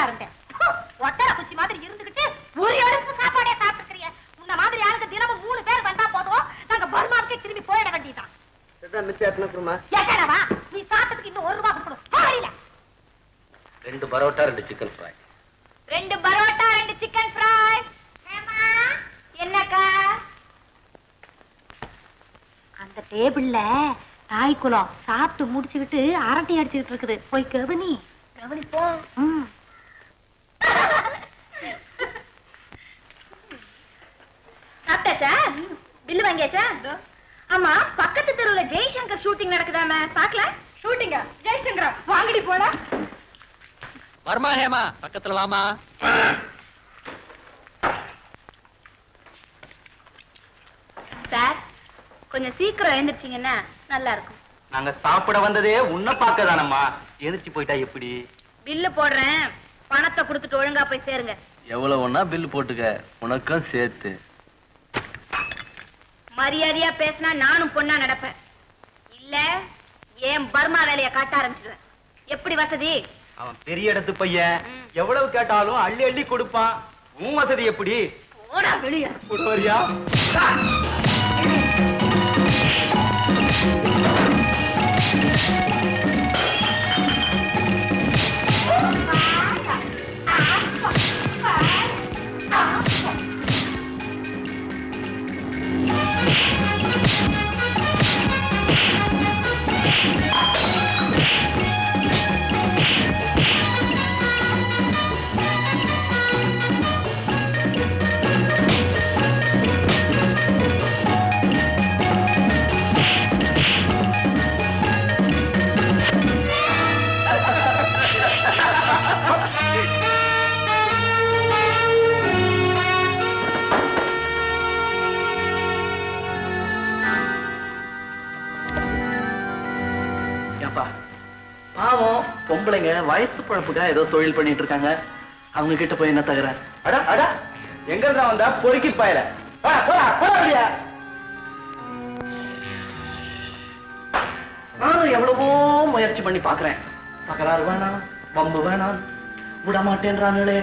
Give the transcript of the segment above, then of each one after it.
நல்லா இருந்தேன். ஒட்டர குச்சி மாதிரி இருந்துகிட்டு ஒரு அடுப்பு சாப்பாடே சாப்பிட்டுக்கிறிய. உன்ன மாதிரி யாருக்கு தினமும் 3 பேர் வந்தா போதும், நாங்க பர்மாவுக்கே திரும்பி போயிட வேண்டியதான். நீ சாப்பிட்டதுக்கு இன்னும் 1 ரூபாய் கொடுக்கணும். 2 parotta 2 chicken fry. 2 parotta 2 chicken fry. என்னக்கா அந்த டேபிள்ல நாய்க்குலம் சாப்பிட்டு முடிச்சுக்கிட்டு அரட்டை அடிச்சுக்கிட்டு இருக்குது. போய் கவனி போ. சாப்பிட்டாச்சா? பில்லு வாங்கியாச்சா? ஆமா, பக்கத்து தெருவுல ஜெய்சங்கர் ஷூட்டிங் நடக்குதாம, பாக்கல? ஷூட்டிங்க ஜெய்சங்கர் வாங்கடி போல. வர்மா ஹேமா, பக்கத்துல வாமா. சார், கொஞ்சம் சீக்கிரம் எழுந்திருச்சீங்கன்னா நல்லா இருக்கும். நாங்க சாப்பிட வந்ததே உன்ன பாக்கதானம்மா. எதிர்ச்சி போயிட்டா எப்படி? பில்லு போடுறேன், பணத்தை கொடுத்துட்டு ஒழுங்கா போய் சேருங்க. எவ்வளவு ஒண்ணா பில்லு போட்டுக்க, உனக்கும் சேர்த்து. மரியாதையா பேசினா நானும் பொண்ணா நடப்பேன். இல்ல ஏன் பர்மா வேலையை காட்ட ஆரம்பிச்சிடுவேன். எப்படி வசதி? அவன் பெரிய இடத்து பையன், எவ்வளவு கேட்டாலும் அள்ளி அள்ளி கொடுப்பான். உன் வசதி எப்படி? போடா வெளியே. போடுவாரியா? பாவம் பொம்பளைங்க வயசு பழப்புக்கா ஏதோ தொழில் பண்ணிட்டு இருக்காங்க. அவங்க கிட்ட போய் என்ன தகராறு? அடா அடா, எங்க இருந்தா வந்தா பொறுக்கி பாயல. நானும் எவ்வளவோ முயற்சி பண்ணி பாக்குறேன். தகராறு வேணாம், வம்பு வேணாம், விட மாட்டேன்றாங்களே.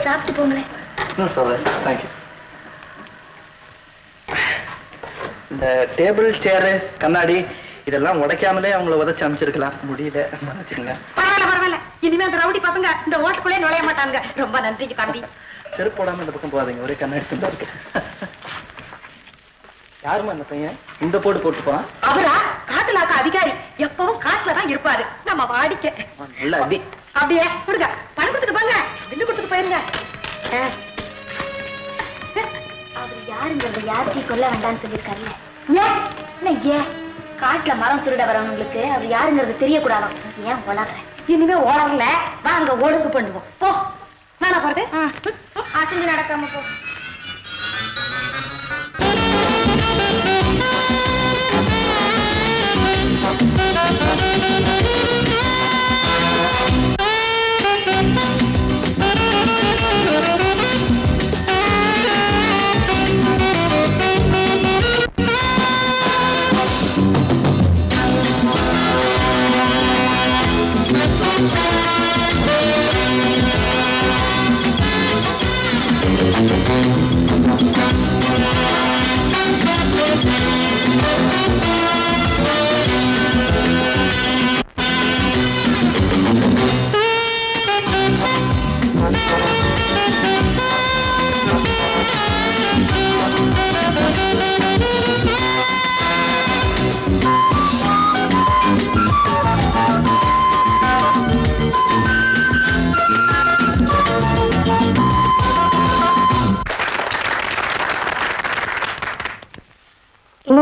சாப்பிட்டு போங்களேன். தேங்க்யூ. இந்த டேபிள் சேரு கண்ணாடி இதெல்லாம் உடைக்காமலே அவங்கள உதச்சு அமைச்சிருக்கலாம். முடியல. பரவாயில்ல பரவாயில்ல, இனிமே அந்த ரவுடி பசங்க இந்த ஓட்டுக்குள்ளே நுழைய மாட்டாங்க. ரொம்ப நன்றிக்கு தம்பி. செருப்பு போடாம இந்த பக்கம் போகாதீங்க, ஒரே கண்ணாடி தான் இருக்கு. யாருமா அந்த பையன் இந்த போட்டுப்பான்? அவரா? காட்டுலாக்க அதிகாரி, எப்பவும் காட்டுல தான் இருப்பாரு. நம்ம வாடிக்கை. நல்ல அடி. அப்படியே கொடுங்க, பணம் கொடுத்துட்டு போங்க, பில்லு கொடுத்துட்டு போயிருங்க. அவர் யாருங்கிறத யாருக்கும் சொல்ல வேண்டாம்னு சொல்லியிருக்காருல்ல. ஏன் காட்டுல மரம் திருட வரவங்களுக்கு அவர் யாருங்கிறது தெரியக்கூடாது. ஏன் ஓடாதுறேன்? இனிமே ஓடல, வாங்க ஒழுங்கு பண்ணுவோம். போ. நானா போறது? அசைஞ்சு நடக்காம போ.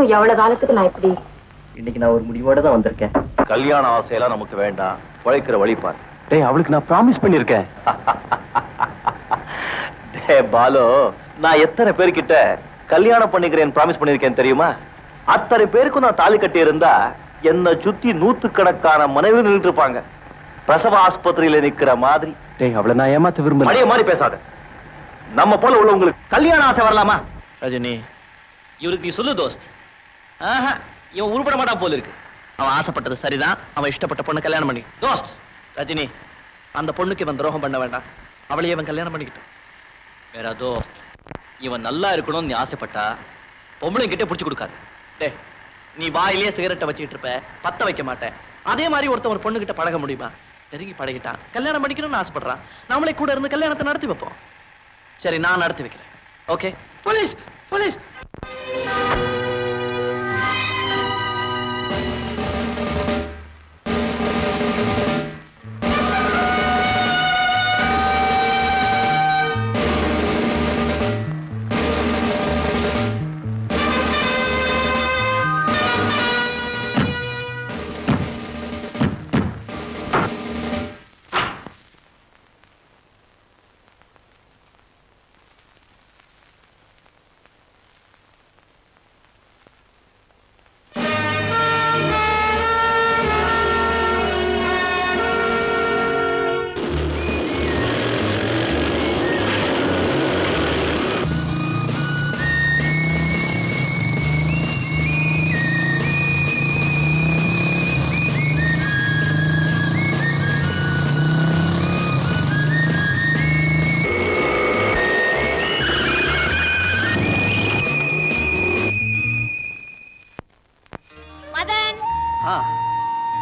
இன்னும் எவ்வளவு காலத்துக்கு நான் இப்படி? இன்னைக்கு நான் ஒரு முடிவோட தான் வந்திருக்கேன். கல்யாண ஆசையெல்லாம் நமக்கு வேண்டாம், உழைக்கிற வழிபார். டேய், அவளுக்கு நான் ப்ராமிஸ் பண்ணிருக்கேன். டேய் பாலு, நான் எத்தனை பேர்கிட்ட கல்யாணம் பண்ணிக்கிறேன் ப்ராமிஸ் பண்ணிருக்கேன் தெரியுமா? அத்தனை பேருக்கும் நான் தாலி கட்டி இருந்தா என்ன சுத்தி 100கணக்கான மனைவி நின்றுட்டு இருப்பாங்க, பிரசவ ஆஸ்பத்திரியில நிக்கிற மாதிரி. டேய், அவளை நான் ஏமாத்த விரும்பல. மடிய மாதிரி பேசாத. நம்ம போல உள்ளவங்களுக்கு கல்யாண ஆசை வரலாமா? ரஜினி, இவருக்கு நீ சொல்லு தோஸ்த். ஆஹா, இவன் உருப்பட மாட்டா போல இருக்கு. அவன் ஆசைப்பட்டது சரிதான், அவன் இஷ்டப்பட்ட பொண்ணு கல்யாணம் பண்ணி. தோஸ்த் ரஜினி, அந்த பொண்ணுக்கு இவன் துரோகம் பண்ண வேண்டாம், அவளையே இவன் கல்யாணம் பண்ணிக்கிட்டான். வேற தோஸ்த், இவன் நல்லா இருக்கணும்னு நீ ஆசைப்பட்டா பொம்பளை கிட்டே பிடிச்சு கொடுக்காது. டே, நீ வாயிலேயே சிகரெட்டை வச்சுக்கிட்டு இருப்ப, பத்த வைக்க மாட்டேன். அதே மாதிரி ஒருத்தன் ஒரு பொண்ணு கிட்ட பழக முடியுமா? நெருங்கி பழகிட்டான், கல்யாணம் பண்ணிக்கணும்னு ஆசைப்படுறான், நம்மளே கூட இருந்து கல்யாணத்தை நடத்தி வைப்போம். சரி, நான் நடத்தி வைக்கிறேன். ஓகே? Police police.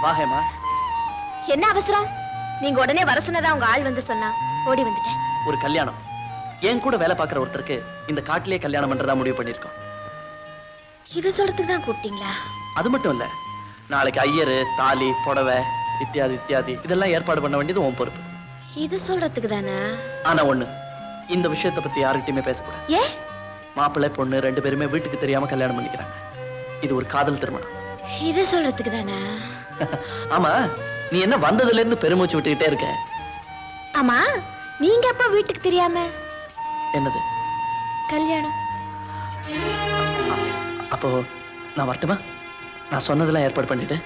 வாஹேமா, என்ன அவசரம்? நீங்க உடனே வர சொன்னதா உங்க ஆள் வந்து சொன்னா ஓடி வந்துட்டேன். ஒரு கல்யாணம், என் கூட வேலை பார்க்கிற ஒருத்தருக்கு இந்த காட்டிலே கல்யாணம் பண்றதா முடிவு பண்ணிருக்கோம். இது சொல்றதுக்கு தான் கூப்பிட்டீங்களா? அது மட்டும் இல்ல, நாளைக்கு ஐயரு, தாலி, புடவை இத்தியாதி இத்தியாதி இதெல்லாம் ஏற்பாடு பண்ண வேண்டியது உன் பொறுப்பு. இது சொல்றதுக்கு தானே? ஆனா ஒண்ணு, இந்த விஷயத்தை பத்தி யாருக்கிட்டயுமே பேசக்கூடாது. ஏ? மாப்பிள்ளை பொண்ணு 2 பேருமே வீட்டுக்கு தெரியாம கல்யாணம் பண்ணிக்கிறாங்க. இது ஒரு காதல் திருமணம். இது சொல்றதுக்கு தானே? ஆமா, நீ என்ன வந்ததுல இருந்து பெருமூச்சு விட்டுக்கிட்டே இருக்க? ஆமா, நீங்க அப்ப வீட்டுக்கு தெரியாம? என்னது கல்யாணம்? அப்போ நான் வரட்டுமா? நான் சொன்னதெல்லாம் ஏற்பாடு பண்ணிட்டு